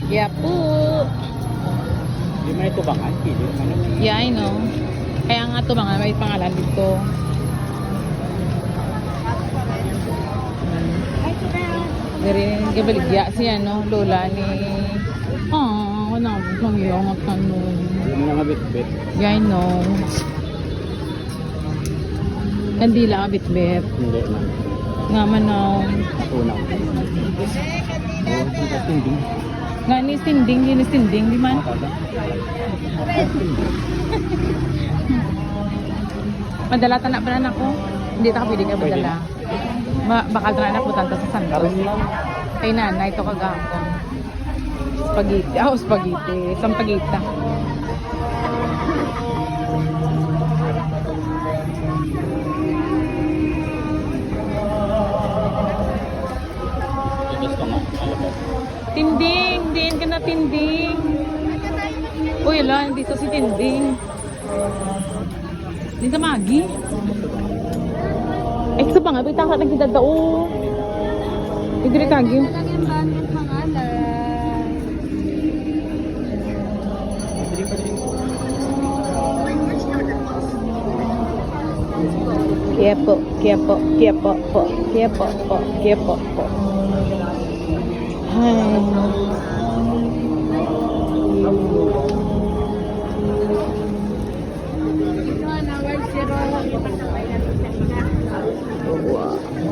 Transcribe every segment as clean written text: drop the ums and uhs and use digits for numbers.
Yeah po. Hindi man ito bangan, kilo. Yeah, I know. Kaya nga ito mga may pangalan dito. Dari gabaligya siya no, lola ni wala akong yung tanong. Hindi mo nga bit-bit. Yeah, I know. Hindi lang bit-bit. Hindi man. Nga man na. Tunaw. Hindi. Nga ni stinding, di man? Madala tanak pa na ako. Hindi ta pwede ka madala. Bakal na anak mo tanta sa Santos. Kay nanay ito kagahapon. Spaghetti. Sampagita. Tinding, diin ka na tinding. Uy, ala, dito si tinding. Dito sa Magi. Eh, sa mga, pita ka nagkita dao. Hindi rin tagi. Kepo.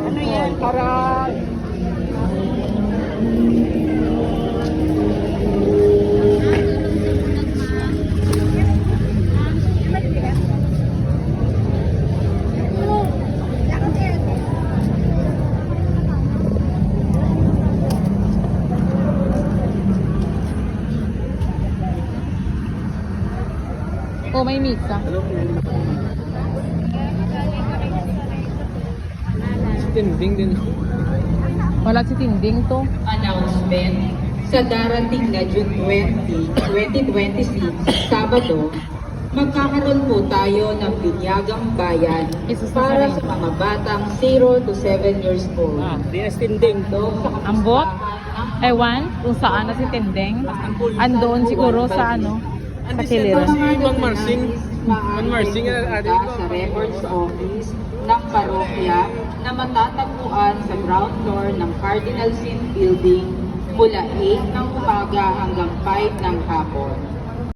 Ano yan? Para... Oh, may misa. Tinding din. Wala si tinding to. Announcement sa darating na June 20, 2026, Sabado, magkakaroon po tayo ng binyagang bayan para sa mga batang 0 to 7 years old. Di na tinding. Ambot? Ewan kung saan na si tinding. Andoon siguro sa ano, sa Kiliran. Bang Marsing. Bang Marsing Sa records office ng parokya na matatagpuan sa ground floor ng Cardinal Sin Building mula 8 ng umaga hanggang 5 ng hapon.